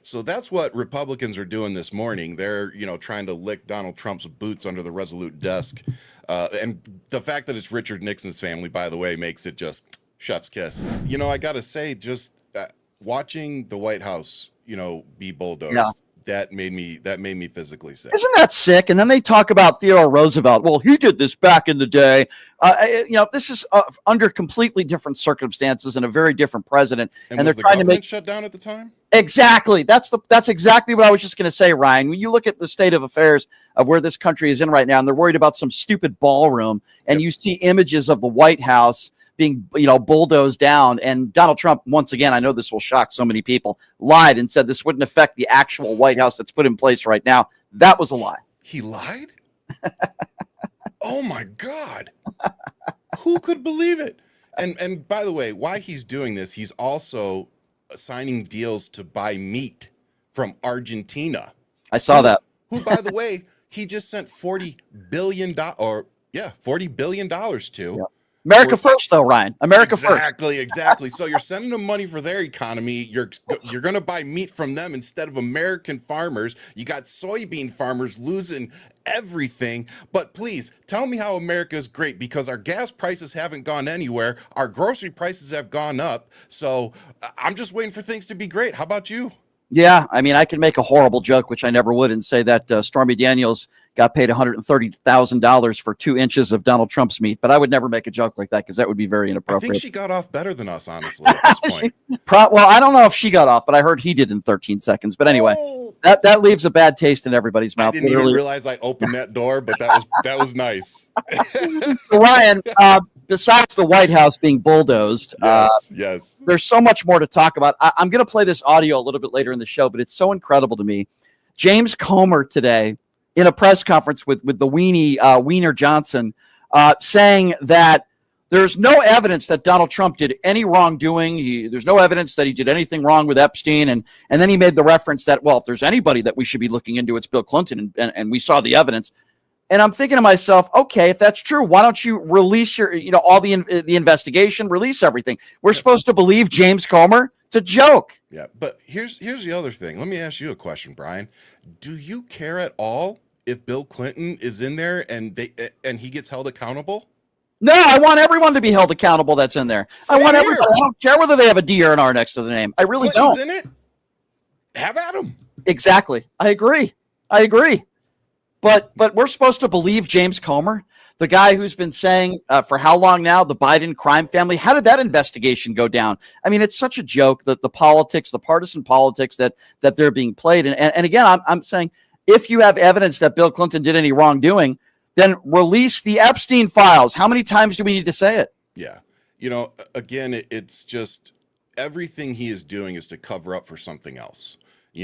So that's what Republicans are doing this morning. They're, trying to lick Donald Trump's boots under the Resolute desk. And the fact that it's Richard Nixon's family, by the way, makes it just chef's kiss. I got to say, just watching the White House, be bulldozed. Yeah. That made me physically sick. Isn't that sick? And then they talk about Theodore Roosevelt. Well, he did this back in the day. This is under completely different circumstances and a very different president. And they're trying to make shut down at the time. Exactly. That's exactly what I was just going to say, Ryan. When you look at the state of affairs of where this country is in right now, and they're worried about some stupid ballroom, and you see images of the White House being, bulldozed down, and Donald Trump, once again, I know this will shock so many people, lied and said this wouldn't affect the actual White House that's put in place right now. That was a lie. He lied? Oh my God. Who could believe it? And by the way, why he's doing this, he's also signing deals to buy meat from Argentina. I saw that. Who, by the way, he just sent $40 billion to. Yeah. America first, though, Ryan. America first. Exactly. So you're sending them money for their economy. You're going to buy meat from them instead of American farmers. You got soybean farmers losing everything. But please tell me how America is great, because our gas prices haven't gone anywhere. Our grocery prices have gone up. So I'm just waiting for things to be great. How about you? Yeah, I mean, I can make a horrible joke, which I never would, and say that Stormy Daniels got paid $130,000 for 2 inches of Donald Trump's meat, but I would never make a joke like that because that would be very inappropriate. I think she got off better than us, honestly, at this point. Well, I don't know if she got off, but I heard he did in 13 seconds. But anyway, that leaves a bad taste in everybody's mouth. I didn't even realize I opened that door, but that was nice. So Ryan, besides the White House being bulldozed, yes, there's so much more to talk about. I'm going to play this audio a little bit later in the show, but it's so incredible to me. James Comer today, in a press conference with the Wiener Johnson, saying that there's no evidence that Donald Trump did any wrongdoing. There's no evidence that he did anything wrong with Epstein. And then he made the reference that, well, if there's anybody that we should be looking into, it's Bill Clinton. And we saw the evidence. And I'm thinking to myself, okay, if that's true, why don't you release your, all the investigation, release everything? We're supposed to believe James Comer? It's a joke. Yeah, but here's the other thing. Let me ask you a question, Brian. Do you care at all if Bill Clinton is in there and he gets held accountable? No, I want everyone to be held accountable that's in there. I don't care whether they have a D or an R next to the name. I really Clinton's don't. in it? Have at him. Exactly. I agree. But we're supposed to believe James Comer, the guy who's been saying for how long now, the Biden crime family. How did that investigation go down? I mean, it's such a joke that the politics, the partisan politics that they're being played. And again, I'm saying, if you have evidence that Bill Clinton did any wrongdoing, then release the Epstein files. How many times do we need to say it? Yeah. Again, it's just everything he is doing is to cover up for something else,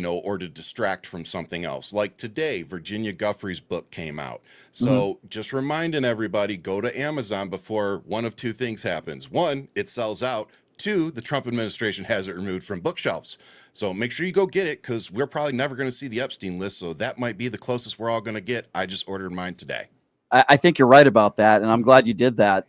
or to distract from something else. Like today, Virginia Giuffre's book came out. So just reminding everybody, go to Amazon before one of two things happens. One, it sells out. Two, the Trump administration has it removed from bookshelves. So make sure you go get it, because we're probably never going to see the Epstein list. So that might be the closest we're all going to get. I just ordered mine today. I think you're right about that, and I'm glad you did that.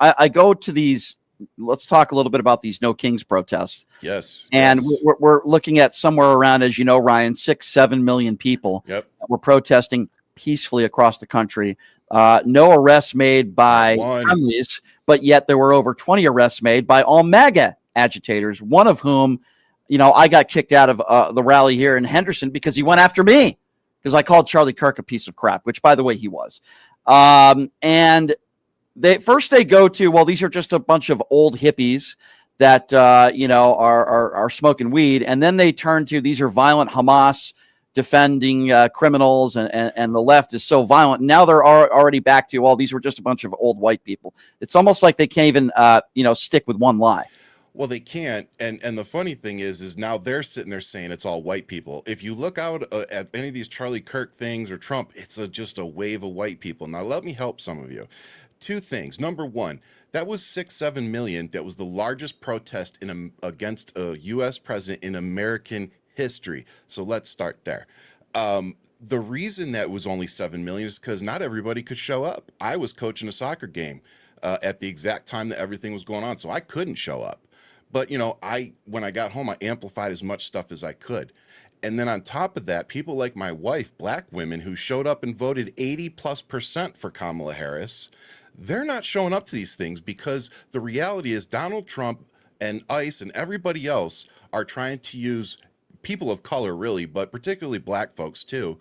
I go to these. Let's talk a little bit about these No Kings protests. Yes. And we're looking at somewhere around, as you know, Ryan, 6-7 million people. Yep. That were protesting peacefully across the country. No arrests made by families, but yet there were over 20 arrests made by all MAGA agitators, one of whom, I got kicked out of the rally here in Henderson because he went after me because I called Charlie Kirk a piece of crap, which, by the way, he was. And they go to, well, these are just a bunch of old hippies that, are smoking weed. And then they turn to, these are violent Hamas defending criminals, and the left is so violent. Now they're already back to, well, these were just a bunch of old white people. It's almost like they can't even, stick with one lie. Well, they can't. And the funny thing is now they're sitting there saying it's all white people. If you look out at any of these Charlie Kirk things or Trump, it's just a wave of white people. Now, let me help some of you. Two things. Number one, that was 6-7 million. That was the largest protest against a U.S. president in American history. So let's start there. The reason that was only 7 million is because not everybody could show up. I was coaching a soccer game at the exact time that everything was going on, so I couldn't show up. But, you know, when I got home, I amplified as much stuff as I could. And then on top of that, people like my wife, black women who showed up and voted 80+% for Kamala Harris, they're not showing up to these things because the reality is Donald Trump and ICE and everybody else are trying to use people of color, really, but particularly black folks too,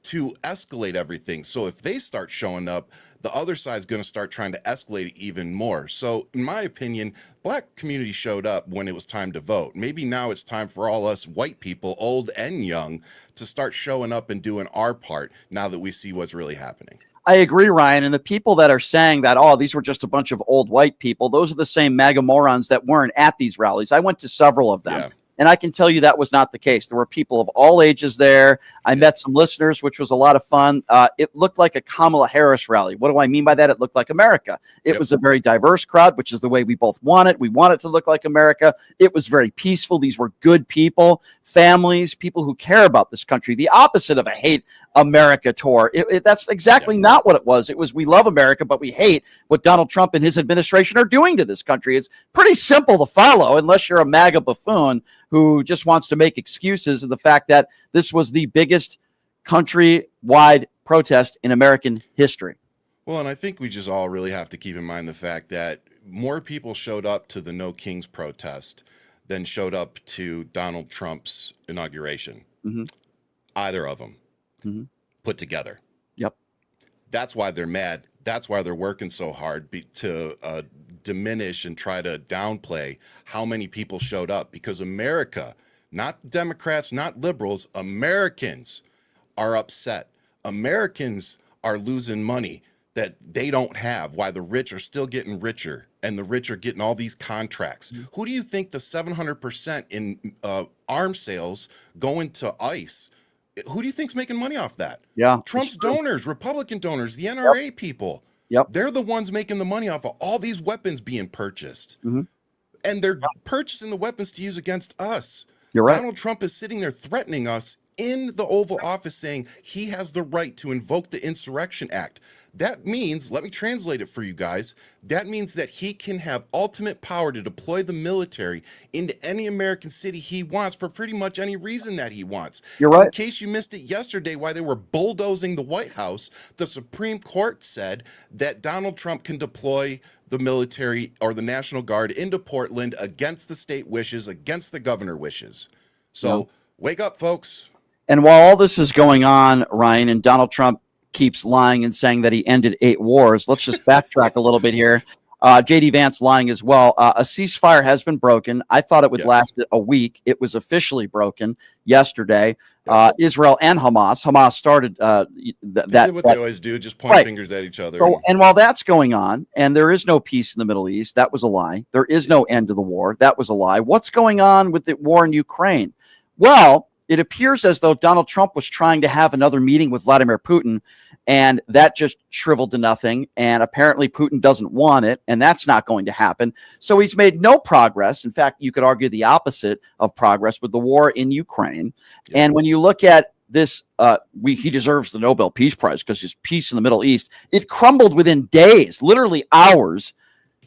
to escalate everything. So if they start showing up, the other side's going to start trying to escalate it even more. So in my opinion, black community showed up when it was time to vote. Maybe now it's time for all us white people, old and young, to start showing up and doing our part now that we see what's really happening. I agree, Ryan. And the people that are saying that, oh, these were just a bunch of old white people, those are the same MAGA morons that weren't at these rallies. I went to several of them. Yeah. And I can tell you that was not the case. There were people of all ages there. I met some listeners, which was a lot of fun. It looked like a Kamala Harris rally. What do I mean by that? It looked like America. It was a very diverse crowd, which is the way we both want it. We want it to look like America. It was very peaceful. These were good people, families, people who care about this country. The opposite of a hate America tour. That's exactly not what it was. It was, we love America, but we hate what Donald Trump and his administration are doing to this country. It's pretty simple to follow unless you're a MAGA buffoon who just wants to make excuses of the fact that this was the biggest country-wide protest in American history. Well, and I think we just all really have to keep in mind the fact that more people showed up to the No Kings protest than showed up to Donald Trump's inauguration. Mm-hmm. Either of them put together. Yep. That's why they're mad. That's why they're working so hard to diminish and try to downplay how many people showed up, because America, not Democrats, not liberals, Americans are upset. Americans are losing money that they don't have, while the rich are still getting richer and the rich are getting all these contracts. Mm-hmm. Who do you think the 700% in arms sales going to ICE? Who do you think's making money off that? Yeah, Trump's donors, Republican donors, the NRA people. Yep. They're the ones making the money off of all these weapons being purchased. Mm-hmm. And they're purchasing the weapons to use against us. You're right. Donald Trump is sitting there threatening us in the Oval Office, saying he has the right to invoke the Insurrection Act. That means, let me translate it for you guys, that means that he can have ultimate power to deploy the military into any American city he wants for pretty much any reason that he wants. You're right. In case you missed it yesterday, while they were bulldozing the White House, the Supreme Court said that Donald Trump can deploy the military or the National Guard into Portland against the state wishes, against the governor wishes. So wake up, folks. And while all this is going on, Ryan, and Donald Trump keeps lying and saying that he ended 8 wars, let's just backtrack a little bit here. J.D. Vance lying as well. A ceasefire has been broken. I thought it would last a week. It was officially broken yesterday. Israel and Hamas. Hamas started that. What they always do, just point fingers at each other. So, and while that's going on, and there is no peace in the Middle East, that was a lie. There is no end to the war. That was a lie. What's going on with the war in Ukraine? Well, it appears as though Donald Trump was trying to have another meeting with Vladimir Putin, and that just shriveled to nothing. And apparently Putin doesn't want it, and that's not going to happen. So he's made no progress. In fact, you could argue the opposite of progress with the war in Ukraine. Yeah. And when you look at this, he deserves the Nobel Peace Prize because his peace in the Middle East, it crumbled within days, literally hours.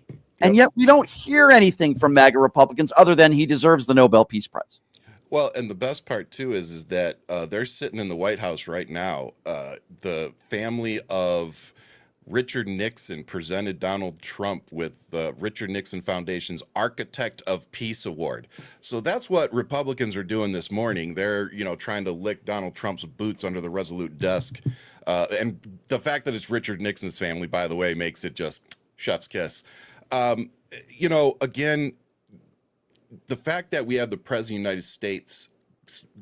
Yep. And yet we don't hear anything from MAGA Republicans other than he deserves the Nobel Peace Prize. Well, and the best part, too, is that they're sitting in the White House right now. The family of Richard Nixon presented Donald Trump with the Richard Nixon Foundation's Architect of Peace Award. So that's what Republicans are doing this morning. They're, trying to lick Donald Trump's boots under the Resolute desk. And the fact that it's Richard Nixon's family, by the way, makes it just chef's kiss. Again, the fact that we have the President of the United States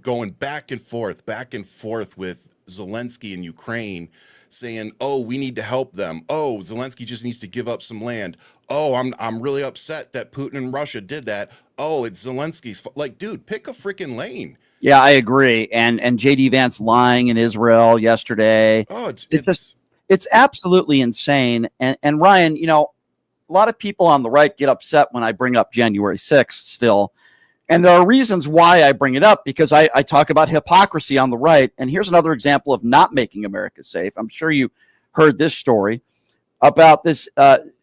going back and forth with Zelensky in Ukraine, saying, "Oh, we need to help them. Oh, Zelensky just needs to give up some land. Oh, I'm really upset that Putin and Russia did that. Oh, it's Zelensky's fault." Like, dude, pick a freaking lane. Yeah, I agree. And J.D. Vance lying in Israel yesterday. Oh, it's absolutely insane. And Ryan, a lot of people on the right get upset when I bring up January 6th still. And there are reasons why I bring it up, because I talk about hypocrisy on the right. And here's another example of not making America safe. I'm sure you heard this story. about this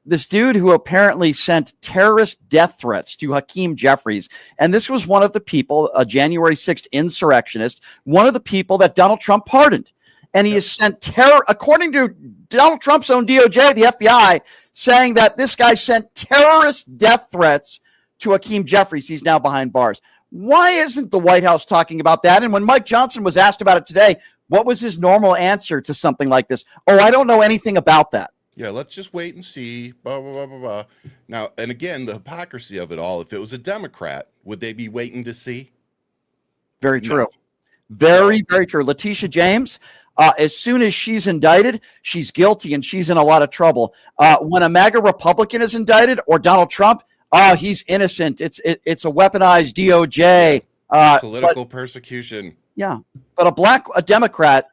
this dude who apparently sent terrorist death threats to Hakeem Jeffries. And this was one of the people, a January 6th insurrectionist, one of the people that Donald Trump pardoned. And he has sent terror, according to Donald Trump's own DOJ, the FBI, saying that this guy sent terrorist death threats to Hakeem Jeffries. He's now behind bars. Why isn't the White House talking about that? And when Mike Johnson was asked about it today, what was his normal answer to something like this? Oh, I don't know anything about that. Yeah, let's just wait and see. Blah, blah, blah, blah, blah. Now, and again, the hypocrisy of it all. If it was a Democrat, would they be waiting to see? Very true. No. Very true. Letitia James, as soon as she's indicted, she's guilty and she's in a lot of trouble. When a MAGA Republican is indicted or Donald Trump, he's innocent. It's a weaponized DOJ. Political persecution. Yeah. But a Democrat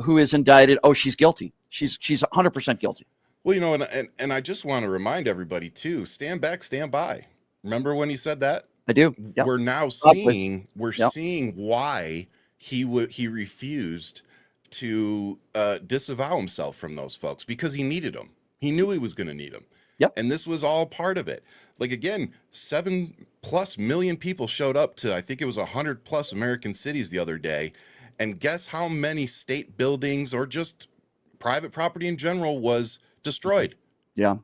who is indicted, she's guilty. She's 100% guilty. Well, you know, and I just want to remind everybody too, stand back, stand by. Remember when he said that? I do. Yep. We're now seeing seeing why he refused to disavow himself from those folks, because he needed them. He knew he was going to need them. Yep. And this was all part of it. Like, again, 7+ million people showed up to, I think it was 100+ American cities the other day. And guess how many state buildings or just private property in general was destroyed? Yeah,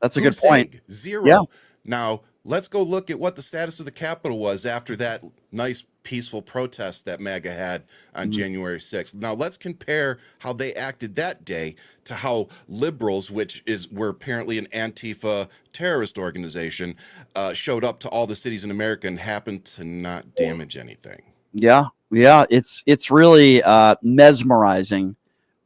that's a good point. 0. Yeah. Now, let's go look at what the status of the Capitol was after that nice peaceful protest that MAGA had on January 6th. Now, let's compare how they acted that day to how liberals, which were apparently an Antifa terrorist organization, showed up to all the cities in America and happened to not damage anything. Yeah, it's really mesmerizing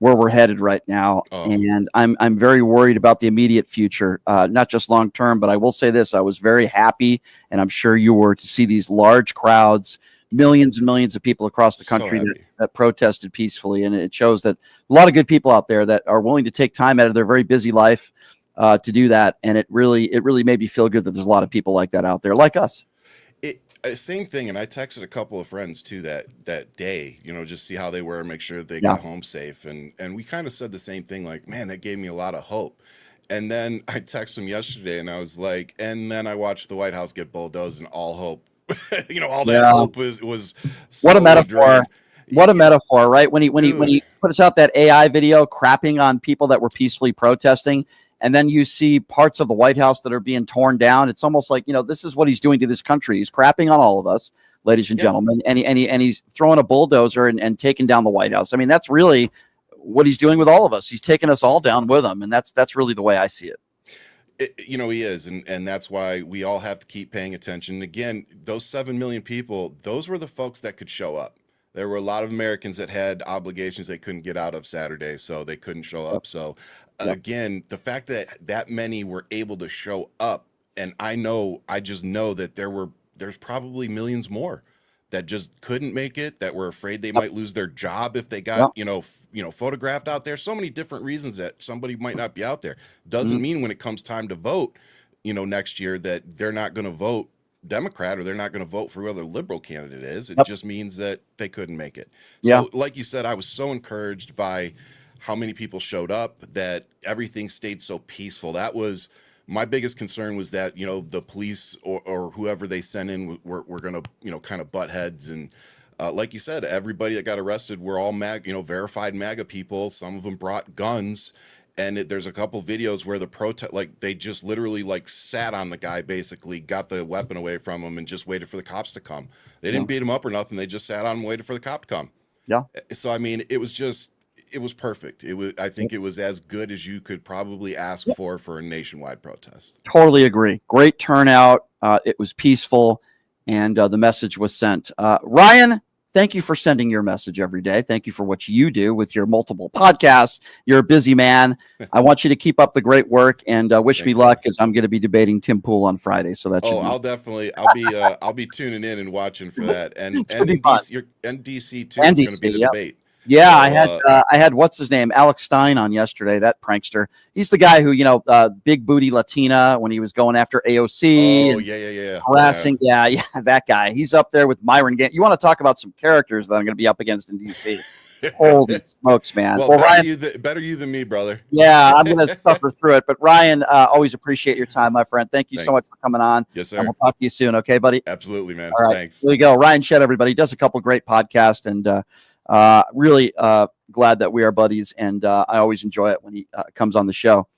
where we're headed right now. And I'm very worried about the immediate future, not just long term, but I will say this. I was very happy, and I'm sure you were, to see these large crowds, millions and millions of people across the country that protested peacefully. And it shows that a lot of good people out there that are willing to take time out of their very busy life to do that. And it really made me feel good that there's a lot of people like that out there, like us. Same thing, and I texted a couple of friends too that day, you know, just see how they were, make sure they got home safe, and we kind of said the same thing, like, man, that gave me a lot of hope. And then I texted them yesterday, and I was like, and then I watched the White House get bulldozed, and all hope, you know, all that hope was what a metaphor. Drained. What a metaphor, right? When he put us out that AI video crapping on people that were peacefully protesting, and then you see parts of the White House that are being torn down. It's almost like, you know, this is what he's doing to this country. He's crapping on all of us, ladies and gentlemen, and he's throwing a bulldozer and taking down the White House. I mean, that's really what he's doing with all of us. He's taking us all down with him, and that's really the way I see it. You know, he is, and that's why we all have to keep paying attention. Again, those 7 million people, those were the folks that could show up. There were a lot of Americans that had obligations they couldn't get out of Saturday, so they couldn't show up. So again, the fact that many were able to show up, and I just know that there's probably millions more that just couldn't make it, that were afraid they might lose their job if they got you know photographed out there. So many different reasons that somebody might not be out there. Doesn't mean when it comes time to vote, you know, next year, that they're not going to vote Democrat or they're not going to vote for whoever the liberal candidate is. It just means that they couldn't make it. So like you said, I was so encouraged by how many people showed up, that everything stayed so peaceful. That was my biggest concern, was that, you know, the police or whoever they sent in were going to, you know, kind of butt heads. And like you said, everybody that got arrested were all MAGA, you know, verified MAGA people. Some of them brought guns. And there's a couple videos where the protest, like, they just literally like sat on the guy, basically got the weapon away from him and just waited for the cops to come. They didn't beat him up or nothing. They just sat on him, waited for the cop to come. Yeah. So, I mean, it was perfect. I think it was as good as you could probably ask for a nationwide protest. Totally agree. Great turnout. It was peaceful, and the message was sent. Ryan, thank you for sending your message every day. Thank you for what you do with your multiple podcasts. You're a busy man. I want you to keep up the great work, and wish me luck, because I'm going to be debating Tim Pool on Friday. So that's I'll be tuning in and watching for that. And NDC too is going to be the debate. Yeah, so, I had what's his name, Alex Stein, on yesterday. That prankster. He's the guy who, you know, big booty Latina, when he was going after AOC. Oh, yeah. Harassing. Yeah, that guy. He's up there with Myron Gant. You want to talk about some characters that I'm going to be up against in DC? Holy smokes, man. Well, Ryan, better you than me, brother. Yeah, I'm going to suffer through it. But Ryan, always appreciate your time, my friend. Thank you so much for coming on. Yes, sir. And we'll talk to you soon. Okay, buddy? Absolutely, man. All right. Thanks. There you go. Ryan Shead, everybody. He does a couple great podcasts, and really glad that we are buddies. And I always enjoy it when he comes on the show.